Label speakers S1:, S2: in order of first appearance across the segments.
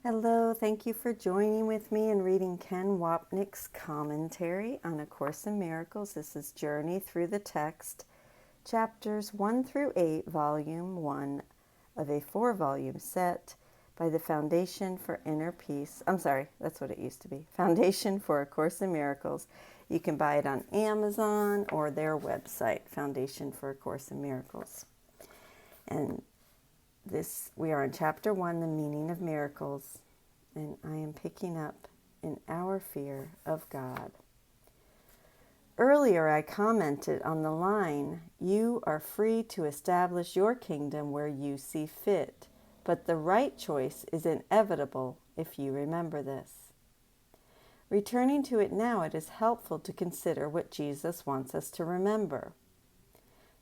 S1: Hello, thank you for joining with me in reading Ken Wapnick's commentary on A Course in Miracles. This is Journey Through the Text, chapters 1 through 8, volume 1 of a 4-volume set by the Foundation for Inner Peace. That's what it used to be. Foundation for A Course in Miracles. You can buy it on Amazon or their website, Foundation for A Course in Miracles. And we are in chapter 1, the meaning of miracles, and I am picking up in our fear of God. Earlier I commented on the line, "You are free to establish your kingdom where you see fit, but the right choice is inevitable if you remember this." Returning to it now, it is helpful to consider what Jesus wants us to remember.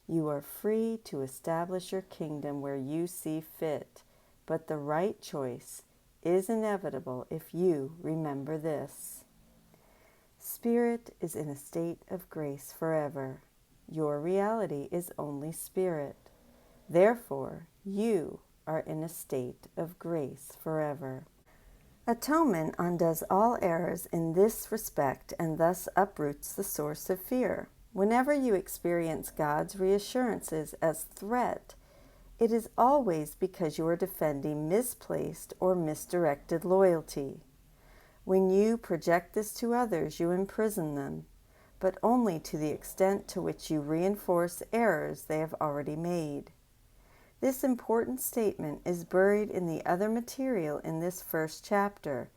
S1: You are free to establish your kingdom where you see fit, but the right choice is inevitable if you remember this. Spirit is in a state of grace forever. Your reality is only spirit. Therefore, you are in a state of grace forever. Atonement undoes all errors in this respect and thus uproots the source of fear. Whenever you experience God's reassurances as threat, it is always because you are defending misplaced or misdirected loyalty. When you project this to others, you imprison them, but only to the extent to which you reinforce errors they have already made. This important statement is buried in the other material in this first chapter,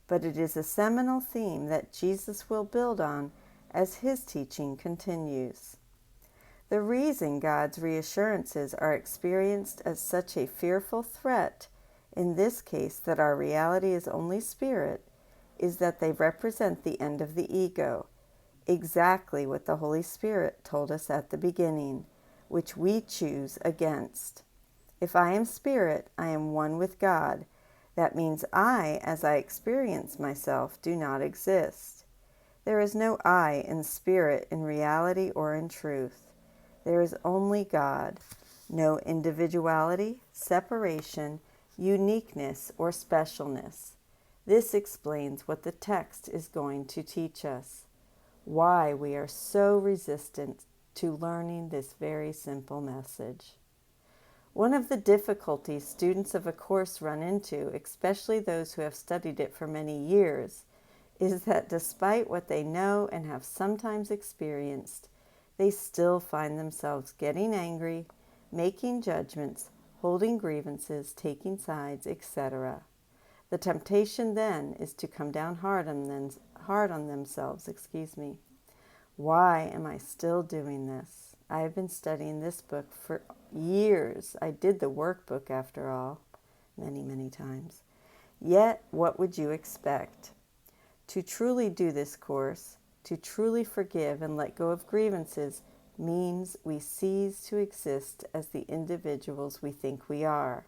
S1: but it is a seminal theme that Jesus will build on as his teaching continues. The reason God's reassurances are experienced as such a fearful threat, in this case that our reality is only spirit, is that they represent the end of the ego, exactly what the Holy Spirit told us at the beginning, which we choose against. If I am spirit, I am one with God. That means I, as I experience myself, do not exist. There is no I in spirit, in reality, or in truth. There is only God. No individuality, separation, uniqueness, or specialness. This explains what the text is going to teach us, why we are so resistant to learning this very simple message. One of the difficulties students of a course run into, especially those who have studied it for many years, is that despite what they know and have sometimes experienced, they still find themselves getting angry, making judgments, holding grievances, taking sides, etc. The temptation then is to come down hard on themselves. Why am I still doing this? I have been studying this book for years. I did the workbook after all, many, many times. Yet, what would you expect? To truly do this course, to truly forgive and let go of grievances, means we cease to exist as the individuals we think we are.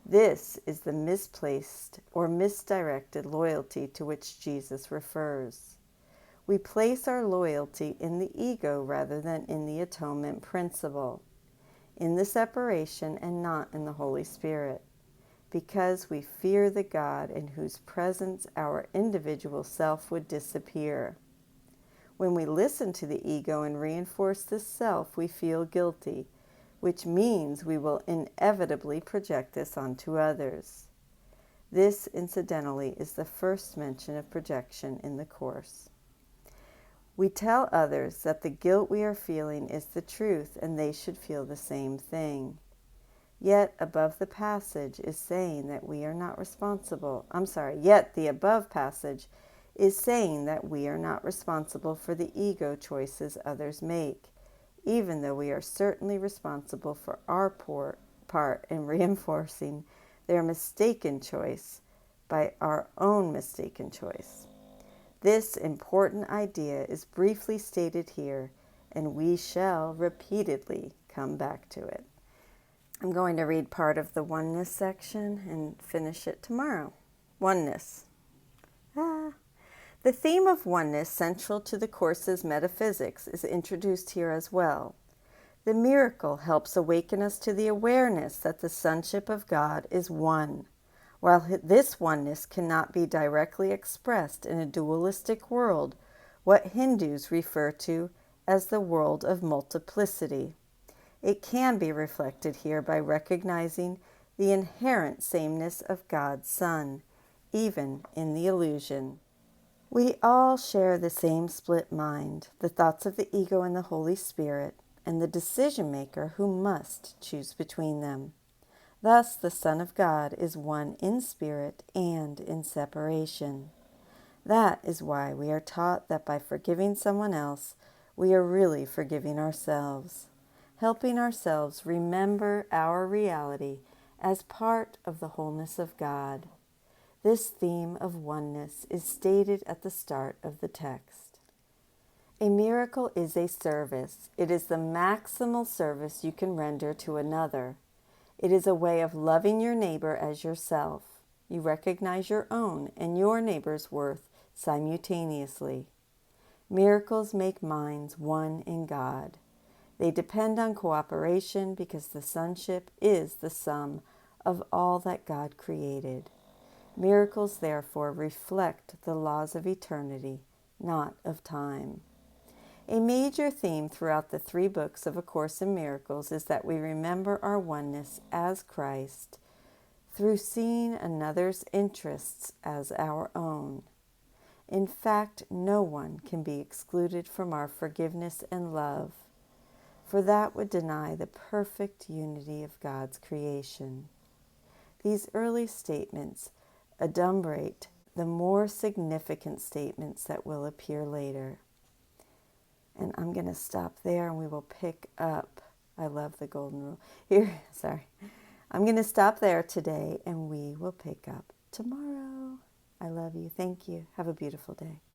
S1: This is the misplaced or misdirected loyalty to which Jesus refers. We place our loyalty in the ego rather than in the atonement principle, in the separation and not in the Holy Spirit, because we fear the God in whose presence our individual self would disappear. When we listen to the ego and reinforce this self, we feel guilty, which means we will inevitably project this onto others. This, incidentally, is the first mention of projection in the Course. We tell others that the guilt we are feeling is the truth and they should feel the same thing. Yet above the passage is saying that we are not responsible. Yet the above passage is saying that we are not responsible for the ego choices others make, even though we are certainly responsible for our part in reinforcing their mistaken choice by our own mistaken choice. This important idea is briefly stated here, and we shall repeatedly come back to it. I'm going to read part of the oneness section and finish it tomorrow. Oneness. The theme of oneness, central to the Course's metaphysics, is introduced here as well. The miracle helps awaken us to the awareness that the sonship of God is one. While this oneness cannot be directly expressed in a dualistic world, what Hindus refer to as the world of multiplicity, it can be reflected here by recognizing the inherent sameness of God's Son, even in the illusion. We all share the same split mind, the thoughts of the ego and the Holy Spirit, and the decision maker who must choose between them. Thus, the Son of God is one in spirit and in separation. That is why we are taught that by forgiving someone else, we are really forgiving ourselves, helping ourselves remember our reality as part of the wholeness of God. This theme of oneness is stated at the start of the text. A miracle is a service. It is the maximal service you can render to another. It is a way of loving your neighbor as yourself. You recognize your own and your neighbor's worth simultaneously. Miracles make minds one in God. They depend on cooperation because the sonship is the sum of all that God created. Miracles, therefore, reflect the laws of eternity, not of time. A major theme throughout the 3 books of A Course in Miracles is that we remember our oneness as Christ through seeing another's interests as our own. In fact, no one can be excluded from our forgiveness and love, for that would deny the perfect unity of God's creation. These early statements adumbrate the more significant statements that will appear later. And I'm going to stop there and we will pick up. I love the golden rule. Here, sorry. I'm going to stop there today and we will pick up tomorrow. I love you. Thank you. Have a beautiful day.